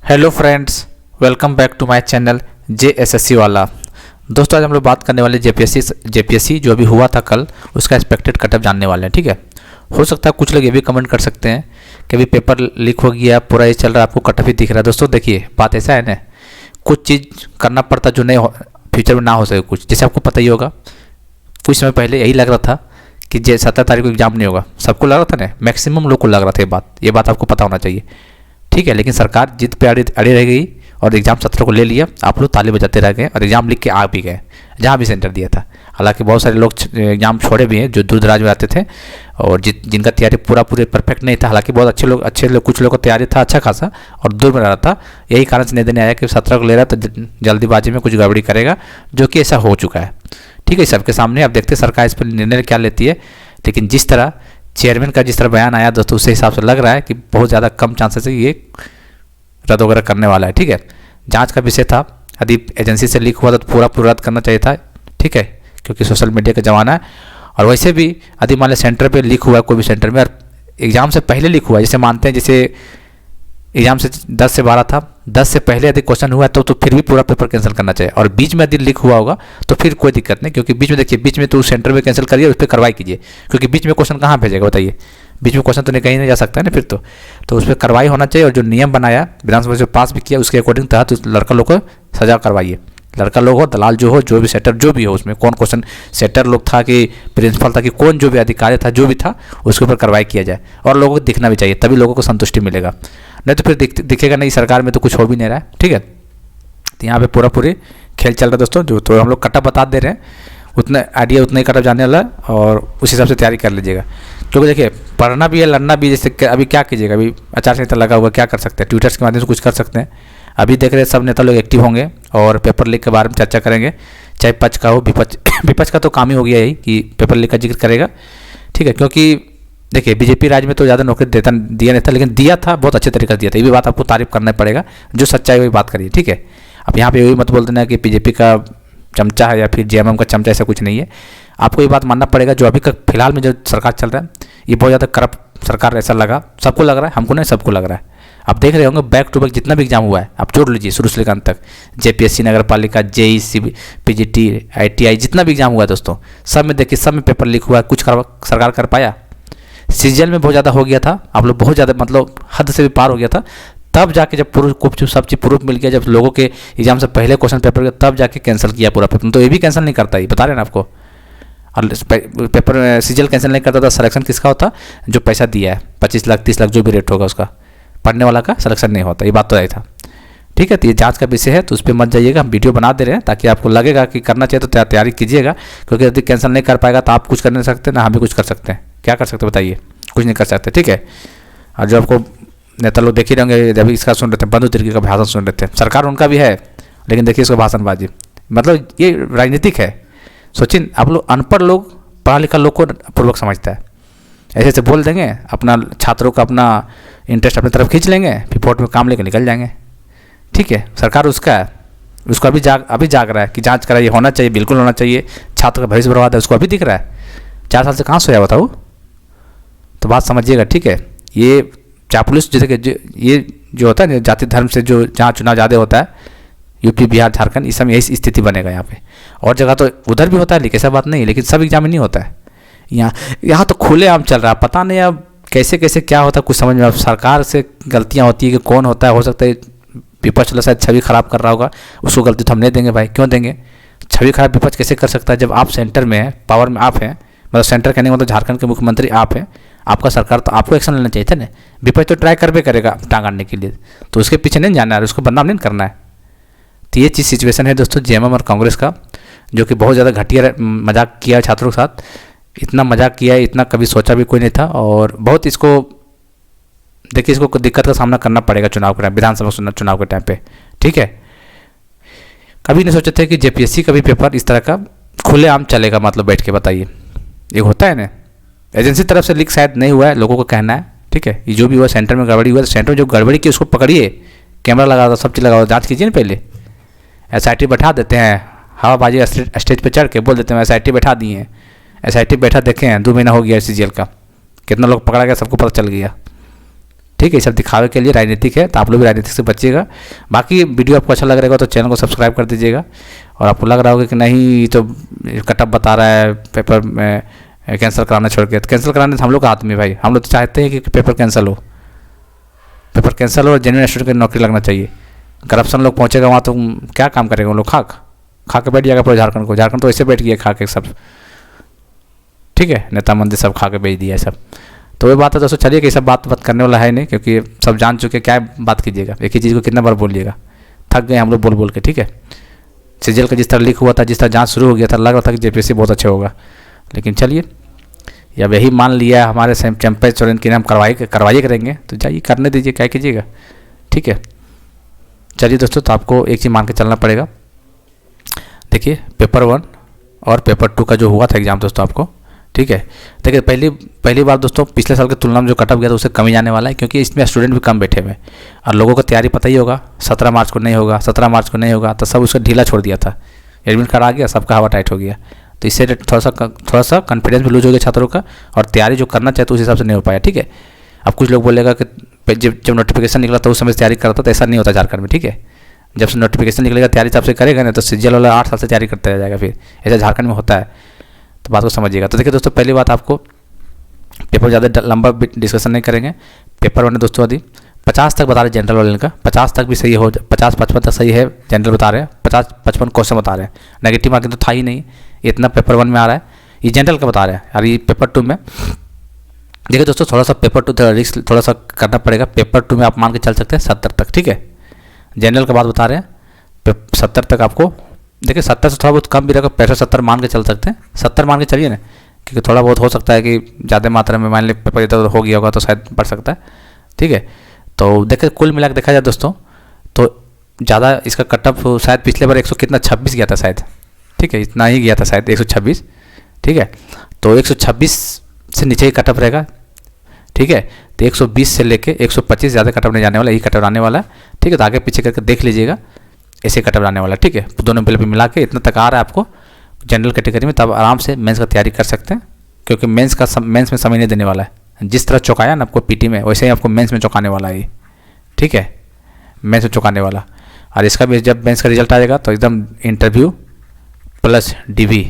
Hello friends, welcome back to my channel JSSC वाला। दोस्तों, आज हम लोग बात करने वाले जेपीएससी जो अभी हुआ था कल, उसका एक्सपेक्टेड कटअप जानने वाले हैं। ठीक है, हो सकता है कुछ लोग ये भी कमेंट कर सकते हैं कि अभी पेपर लीक हो गया, पूरा ये चल रहा है, आपको कटअप ही दिख रहा है। दोस्तों देखिए, बात ऐसा है ना, कुछ चीज़ करना पड़ता जो नहीं फ्यूचर में ना हो सके। कुछ जैसे आपको पता ही होगा, कुछ समय पहले यही लग रहा था कि 17 तारीख को एग्जाम नहीं होगा। सबको लग रहा था ना, मैक्सिमम लोग को लग रहा था ये बात आपको पता होना चाहिए। ठीक है, लेकिन सरकार जिद पे अड़ी रह गई और एग्ज़ाम 17 को ले लिया। आप लोग ताली बजाते रह गए और एग्ज़ाम लिख के आ भी गए जहाँ भी सेंटर दिया था। हालांकि बहुत सारे लोग एग्ज़ाम छोड़े भी हैं जो दूर दराज में आते थे और जिनका तैयारी पूरे परफेक्ट नहीं था। हालांकि बहुत अच्छे लोग कुछ लोगों का तैयारी था अच्छा खासा और दूर में रहा था। यही कारण से नहीं देने आया कि 17 को ले रहा है तो जल्दीबाजी में कुछ गड़बड़ी करेगा, जो कि ऐसा हो चुका है। ठीक है, सबके सामने। अब देखते सरकार इस पर निर्णय क्या लेती है, लेकिन जिस तरह चेयरमैन का जिस तरह बयान आया दोस्तों, उससे हिसाब से लग रहा है कि बहुत ज़्यादा कम चांसेस है ये रद्द वगैरह करने वाला है। ठीक है, जांच का विषय था, यदि एजेंसी से लीक हुआ तो पूरा रद्द करना चाहिए था। ठीक है, क्योंकि सोशल मीडिया का ज़माना है। और वैसे भी यदि मान लें सेंटर पे लीक हुआ है, कोई भी सेंटर में, और एग्ज़ाम से पहले लीक हुआ है, जैसे मानते हैं जैसे एग्जाम से 10 से 12 था, 10 से पहले यदि क्वेश्चन हुआ है तो फिर भी पूरा पेपर कैंसिल करना चाहिए। और बीच में यदि लीक हुआ होगा तो फिर कोई दिक्कत नहीं, क्योंकि बीच में देखिए, बीच में तो सेंटर में कैंसिल करिए, उस पर कार्रवाई कीजिए, क्योंकि बीच में क्वेश्चन कहाँ भेजेगा बताइए। बीच में क्वेश्चन तो कहीं नहीं जा सकता है ना फिर तो उस पर कार्रवाई होना चाहिए। और जो नियम बनाया विधानसभा से पास भी किया, उसके अकॉर्डिंग तहत उस लड़का लोग को सजा करवाइए। लड़का लोग हो, दलाल जो हो, जो भी सेटर जो भी हो, उसमें कौन क्वेश्चन सेटर लोग था कि प्रिंसिपल था कि कौन जो भी अधिकारी था जो भी था, उसके ऊपर कार्रवाई किया जाए। और लोगों को दिखना भी चाहिए, तभी लोगों को संतुष्टि मिलेगा, नहीं तो फिर दिखेगा नहीं सरकार में तो कुछ हो भी नहीं रहा है। ठीक है, तो यहाँ पे पूरी खेल चल रहा है दोस्तों। जो तो हम लोग कटअप बता दे रहे हैं, उतना आइडिया उतना ही कटअप जाने वाला है और उस हिसाब से तैयारी कर लीजिएगा। क्योंकि देखिए, पढ़ना भी है, लड़ना भी। जैसे अभी क्या कीजिएगा, अभी आचार संहिता लगा हुआ, क्या कर सकते हैं, ट्विटर्स के माध्यम से कुछ कर सकते हैं। अभी देख रहे हैं सब नेता लोग एक्टिव होंगे और पेपर लीक के बारे में चर्चा करेंगे, चाहे पक्ष का हो विपक्ष का तो काम ही हो गया यही कि पेपर लीक का जिक्र करेगा। ठीक है, क्योंकि देखिए बीजेपी राज में तो ज़्यादा नौकरी दिया नहीं था, लेकिन दिया था, बहुत अच्छे तरीके से दिया था। ये भी बात आपको तारीफ करना पड़ेगा, जो सच्चाई वही बात करिए। ठीक है, अब यहाँ पे यही मत बोल देना कि बीजेपी का चमचा है या फिर जेएमएम का चमचा, ऐसा कुछ नहीं है। आपको ये बात मानना पड़ेगा, जो अभी तक फिलहाल में जो सरकार चल रहा है, ये बहुत ज़्यादा करप्ट सरकार ऐसा लगा, सबको लग रहा है, हमको नहीं सबको लग रहा है। आप देख रहे होंगे बैक टू बैक जितना भी एग्जाम हुआ है, आप जोड़ लीजिए शुरू से लेकर अंत तक, जेपीएससी, नगर पालिका, जेईसी, पीजीटी, आईटीआई, जितना भी एग्जाम हुआ है दोस्तों, सब में देखिए, सब में पेपर लीक हुआ है। कुछ सरकार कर पाया? सीजन में बहुत ज़्यादा हो गया था, आप लोग बहुत ज़्यादा मतलब हद से भी पार हो गया था। तब जाके जब सब चीज़ प्रूफ मिल गया, जब लोगों के एग्जाम से पहले क्वेश्चन पेपर गया, तब जाके कैंसिल किया पूरा पेपर। तो ये भी कैंसिल नहीं करता, ये बता रहे हैं आपको। और पेपर सीजल कैंसिल नहीं करता था, सिलेक्शन किसका होता? जो पैसा दिया है, 25 लाख 30 लाख जो भी रेट होगा उसका, पढ़ने वाला का सिलेक्शन नहीं होता। ये बात तो आई था। ठीक है, तो ये जांच का विषय है, तो उस पर मत जाइएगा। हम वीडियो बना दे रहे हैं ताकि आपको लगेगा कि करना चाहिए तो तैयारी कीजिएगा, क्योंकि यदि कैंसिल नहीं कर पाएगा तो आप कुछ कर नहीं सकते ना, हम भी कुछ कर सकते हैं। क्या कर सकते बताइए? कुछ नहीं कर सकते। ठीक है, और जो आपको नेता लोग देख ही रहेंगे, अभी इसका सुन रहे थे, बंधु तिर्की का भाषण सुन रहे थे। सरकार उनका भी है, लेकिन देखिए इसको भाषणबाजी, मतलब ये राजनीतिक है। सोचिए, आप लोग अनपढ़ लोग पढ़ा लिखा लोग को पूर्वक समझता है, ऐसे ऐसे बोल देंगे, अपना छात्रों का अपना इंटरेस्ट अपनी तरफ खींच लेंगे, फिर फोर्ट में काम लेकर निकल जाएंगे। ठीक है, सरकार उसका है, उसको अभी जाग रहा है कि जांच कराइए, होना चाहिए, बिल्कुल होना चाहिए। छात्र का भविष्य बर्बाद है, उसको अभी दिख रहा है। 4 साल से कहाँ सोया बताओ? तो बात समझिएगा। ठीक है, ये चापलूस जैसे कि ये जो होता है जाति धर्म से, जो जहाँ चुनाव ज़्यादा होता है, यूपी, बिहार, झारखंड, इस समय यही स्थिति बनेगा यहाँ पे। और जगह तो उधर भी होता है, लेकिन ऐसा बात नहीं, लेकिन सब एग्जाम में नहीं होता है। यहाँ तो खुलेआम चल रहा है, पता नहीं अब कैसे कैसे क्या होता है, कुछ समझ में। अब सरकार से गलतियाँ होती है कि कौन होता है, हो सकता है विपक्ष शायद छवि खराब कर रहा होगा, उसको गलती तो हम नहीं देंगे भाई, क्यों देंगे? छवि खराब विपक्ष कैसे कर सकता है जब आप सेंटर में हैं, पावर में आप हैं। मतलब सेंटर कहने का मतलब झारखंड के मुख्यमंत्री आप हैं, आपका सरकार, तो आपको एक्शन लेना चाहिए था ना। विपक्ष तो ट्राई करबे करेगा टांग अड़ने के लिए, तो उसके पीछे नहीं जाना है, उसको बदनाम नहीं करना है। तो ये चीज़ सिचुएशन है दोस्तों जेएमएम और कांग्रेस का, जो कि बहुत ज़्यादा घटिया मजाक किया है छात्रों के साथ। इतना मजाक किया है, इतना कभी सोचा भी कोई नहीं था। और बहुत इसको देखिए, इसको दिक्कत का सामना करना पड़ेगा चुनाव के टाइम, विधानसभा चुनाव के टाइम पे। ठीक है, कभी नहीं सोचे थे कि जेपीएससी का भी पेपर इस तरह का खुलेआम चलेगा, मतलब बैठ के बताइए। ये होता है ना, एजेंसी तरफ से लीक शायद नहीं हुआ है, लोगों को कहना है। ठीक है, ये जो भी हुआ सेंटर में गड़बड़ी हुआ, तो सेंटर में जो गड़बड़ी की उसको पकड़िए, कैमरा लगा दो, सब चीज़ लगा दो, जाँच कीजिए ना पहले। SIT बैठा देते हैं, हवाबाजी स्टेज पे चढ़ के बोल देते हैं SIT बैठा दिए हैं, SIT बैठा देखे हैं, 2 महीना हो गया CGL का, कितना लोग पकड़ा गया सबको पता चल गया। ठीक है। ये सब दिखावे के लिए राजनीतिक है, तो आप लोग भी राजनीतिक से बचिएगा। बाकी वीडियो आपको अच्छा लग रहेगा तो चैनल को सब्सक्राइब कर दीजिएगा। और आपको लग रहा होगा कि नहीं तो कटअप बता रहा है पेपर में कैंसिल कराना छोड़ के, तो कैंसिल कराने से हम लोग का हाथ में भाई, हम लोग तो चाहते हैं कि पेपर कैंसिल हो, पेपर कैंसिल हो और जेन्युइन स्टूडेंट की नौकरी लगना चाहिए। करप्शन लोग पहुँचेगा वहाँ तो क्या काम करेंगे वो लोग, खा के बैठ जाएगा पूरे झारखंड को। झारखंड तो ऐसे बैठ गया खा के सब, ठीक है, नेता मंत्री सब खा के बेच दिया है सब। तो वो बात है दोस्तों, चलिए कि सब बात करने वाला है नहीं, क्योंकि सब जान चुके, क्या बात कीजिएगा, एक ही चीज़ को कितना बार बोलिएगा, थक गए हम लोग बोल के, ठीक है। सीजीएल का जिस तरह लीक हुआ था, जिस तरह जांच शुरू हो गया था, लग रहा था कि जेपीएससी बहुत अच्छे होगा, लेकिन चलिए अब यही मान लिया हमारे चैंपियन स्टूडेंट की हम करवाइए करेंगे, तो जाइए करने दीजिए, क्या कीजिएगा, ठीक है। चलिए दोस्तों, तो आपको एक चीज़ मान के चलना पड़ेगा। देखिए पेपर 1 और पेपर 2 का जो हुआ था एग्ज़ाम दोस्तों आपको, ठीक है। देखिए पहली बार दोस्तों पिछले साल की तुलना में जो कटअप गया था उससे कमी जाने वाला है, क्योंकि इसमें स्टूडेंट भी कम बैठे हुए और लोगों को तैयारी पता ही होगा। 17 मार्च को नहीं होगा, 17 मार्च को नहीं होगा, तो सब उसका ढीला छोड़ दिया था। एडमिट कार्ड आ गया, सबका हवा टाइट हो गया, तो इससे थोड़ा सा कॉन्फिडेंस भी लूज हो गया छात्रों का, और तैयारी जो करना चाहते उस हिसाब से नहीं हो पाया, ठीक है। अब कुछ लोग बोलेगा कि जब नोटिफिकेशन निकला तो उस समय तैयारी करता, तो ऐसा नहीं होता झारखंड में, ठीक है। जब से नोटिफिकेशन निकलेगा तैयारी हिसाब से करेगा ना, तो सीजीएल वाला 8 साल से तैयारी करते रह जाएगा, फिर ऐसा झारखंड में होता है, तो बात को समझिएगा। तो देखिए दोस्तों, पहली बात आपको पेपर ज़्यादा लंबा डिस्कशन नहीं करेंगे। पेपर 1 दोस्तों यदि 50 तक बता रहे जनरल वाले का, 50 तक भी सही हो, 50-55 तक सही है, जनरल बता रहे हैं, 50-55 क्वेश्चन बता रहे हैं, नेगेटिव मार्किंग तो था ही नहीं, इतना पेपर 1 में आ रहा है, ये जनरल का बता रहे हैं। और ये पेपर 2 में देखिए दोस्तों, थोड़ा सा पेपर 2 रिस्क थोड़ा सा करना पड़ेगा। पेपर 2 में आप मान के चल सकते हैं 70 तक, ठीक है। जनरल का बात बता रहे हैं 70 तक आपको, देखिए 70 से थोड़ा बहुत कम भी रहेगा, 65-70 मान के चल सकते हैं, 70 मान के चलिए ना, क्योंकि थोड़ा बहुत हो सकता है कि ज़्यादा मात्रा में मान ली पेपर इधर हो गया होगा तो शायद बढ़ सकता है, ठीक है। तो देखिए कुल मिला के देखा जाए दोस्तों, तो ज़्यादा इसका कटअप शायद पिछले बार 126 गया था शायद, ठीक है, इतना ही गया था शायद 126, ठीक है। तो 126 से नीचे ही कटअप रहेगा, ठीक है। तो 120 से लेके 125 ज़्यादा कटअप नहीं जाने वाला, यही कटअप आने वाला है, ठीक है। तो आगे पीछे करके देख लीजिएगा, ऐसे कटअप आने वाला है, ठीक है। दोनों बिल भी मिला के इतना तक आ रहा है आपको जनरल कैटेगरी में, तब आराम से मेंस का तैयारी कर सकते हैं, क्योंकि मेंस में समय नहीं देने वाला है। जिस तरह चौंकाया ना आपको पीटी में, वैसे ही आपको मेंस में चौंकाने वाला है, ठीक है, मेंस में चौंकाने वाला। और इसका भी जब मेंस का रिजल्ट आ जाएगा तो एकदम इंटरव्यू प्लस डीवी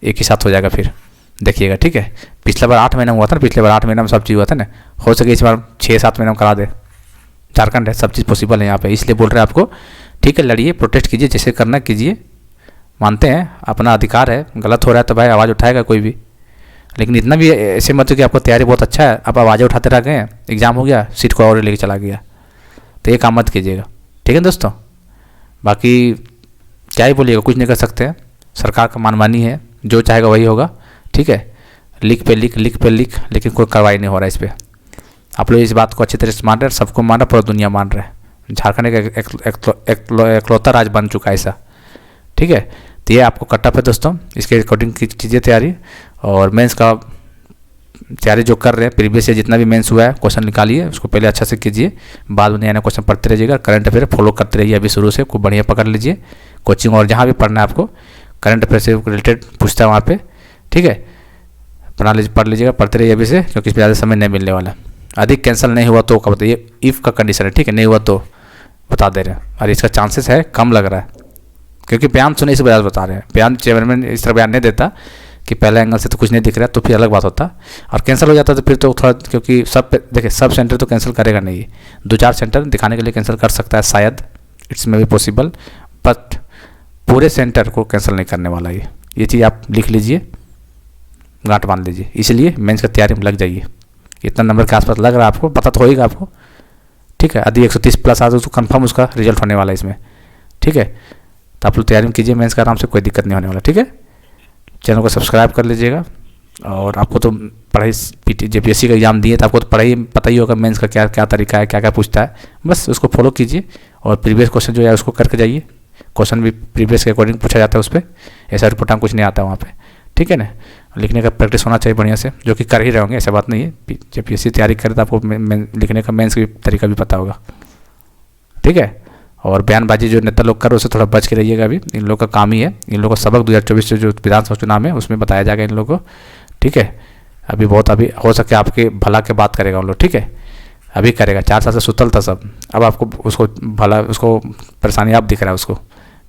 एक ही साथ हो जाएगा, फिर देखिएगा, ठीक है। पिछला बार 8 महीना हुआ था ना, पिछले बार 8 महीना में सब चीज़ हुआ था ना, हो सके इस बार 6-7 महीना में करा दे। झारखंड है, सब चीज़ पॉसिबल है यहाँ पे, इसलिए बोल रहे हैं आपको, ठीक है। लड़िए, प्रोटेस्ट कीजिए, जैसे करना कीजिए, मानते हैं अपना अधिकार है, गलत हो रहा है तो भाई आवाज़ उठाएगा कोई भी, लेकिन इतना भी ऐसे मत हो कि आपको तैयारी बहुत अच्छा है, आप आवाज़ें उठाते रह गए, एग्जाम हो गया, सीट को और लेके चला गया, तो ये काम मत कीजिएगा, ठीक है दोस्तों। बाकी क्या ही बोलिएगा, कुछ नहीं कर सकते हैं, सरकार का मनमानी है, जो चाहेगा वही होगा, ठीक है। लिख पे लिख, लेकिन कोई कार्रवाई नहीं हो रहा है इस पर। आप लोग इस बात को अच्छी तरह से मान रहे हैं, सबको मान रहा है, पूरा दुनिया मान रहा है। झारखंड एक इकलौता राज्य बन चुका है ऐसा, ठीक है। तो ये आपको कटअप है दोस्तों, इसके अकॉर्डिंग कीजिए तैयारी। और मेंस का तैयारी जो कर रहे हैं, प्रीवियस ईयर जितना भी मेंस हुआ है क्वेश्चन निकालिए, उसको पहले अच्छा से कीजिए, बाद में नया नया क्वेश्चन पढ़ते रहिएगा। करंट अफेयर फॉलो करते रहिए अभी शुरू से, खूब बढ़िया पकड़ लीजिए कोचिंग, और जहाँ भी पढ़ना है आपको करंट अफेयर से रिलेटेड पूछता है वहाँ पे, ठीक है, पढ़ लीजिएगा, पढ़ते रहिए अभी से, क्योंकि इस पर ज़्यादा समय नहीं मिलने वाला। अधिक कैंसिल नहीं हुआ तो क्या बताइए, इफ़ का कंडीशन है, ठीक है, नहीं हुआ तो बता दे रहे हैं, और इसका चांसेस है कम लग रहा है, क्योंकि बयान सुने इस वजह बता रहे हैं। बयान चेयरमैन इस तरह बयान नहीं देता कि पहले एंगल से तो कुछ नहीं दिख रहा है, तो फिर अलग बात होता, और कैंसिल हो जाता तो फिर तो थोड़ा, क्योंकि देखिए सब सेंटर तो कैंसिल करेगा नहीं, 2-4 सेंटर दिखाने के लिए कैंसिल कर सकता है शायद, इट्स में भी पॉसिबल, बट पूरे सेंटर को कैंसिल नहीं करने वाला ये चीज़ आप लिख लीजिए, गांठ बांध लीजिए। इसलिए मेंस का तैयारी में लग जाइए, इतना नंबर के आसपास लग रहा है आपको, पता तो होगा आपको, ठीक है। यदि 130 प्लस आ जाए तो कंफर्म उसका रिजल्ट होने वाला है इसमें, ठीक है। तो आप लोग तैयारी में कीजिए मेंस का, आराम से, कोई दिक्कत नहीं होने वाला, ठीक है। चैनल को सब्सक्राइब कर लीजिएगा। और आपको तो पढ़ाई पीटी जेपीएससी का एग्जाम दिए तो आपको तो पढ़ाई पता ही होगा मेंस का क्या क्या तरीका है, क्या क्या पूछता है, बस उसको फॉलो कीजिए। और प्रीवियस क्वेश्चन जो है उसको करके जाइए, क्वेश्चन भी प्रीवियस के अकॉर्डिंग पूछा जाता है उस पर, ऐसा रिपोर्ट कुछ नहीं आता वहाँ पे, ठीक है ना। लिखने का प्रैक्टिस होना चाहिए बढ़िया से, जो कि कर ही रहे होंगे, ऐसा बात नहीं है। जेपीएससी तैयारी करें तो आपको लिखने का मेंस की तरीका भी पता होगा, ठीक है। और बयानबाजी जो नेता लोग कर रहे हैं उससे थोड़ा बच के रहिएगा, अभी इन लोगों का काम ही है, इन लोगों का सबक 2024 से जो विधानसभा चुनाव है उसमें बताया जाएगा इन लोगों को, ठीक है। अभी हो सके आपके भला के बात करेगा उन लोग, ठीक है। अभी करेगा, 4 साल से सुतल था सब। अब आपको उसको भला उसको परेशानी आप दिख रहा है उसको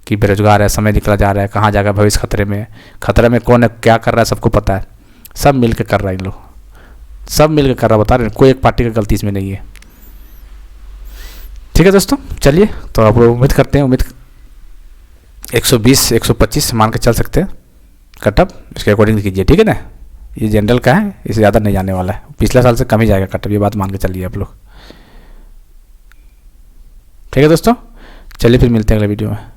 कि बेरोजगार है, समय निकला जा रहा है, कहाँ जाएगा, भविष्य खतरे में है। खतरे में कौन है, क्या कर रहा है, सबको पता है। सब मिल के कर रहा है, इन लोग सब मिल के कर रहा है, बता रहे हैं, कोई एक पार्टी का गलती इसमें नहीं है। ठीक है दोस्तों, चलिए तो आप उम्मीद करते हैं, 120 125 मान के चल सकते हैं कटअप, इसके अकॉर्डिंग कीजिए, ठीक है ना। ये जनरल का है, इससे ज़्यादा नहीं जाने वाला है, पिछले साल से कम ही जाएगा कटअप, ये बात मान के चलिए आप लोग। ठीक है दोस्तों, चलिए फिर मिलते हैं अगले वीडियो में।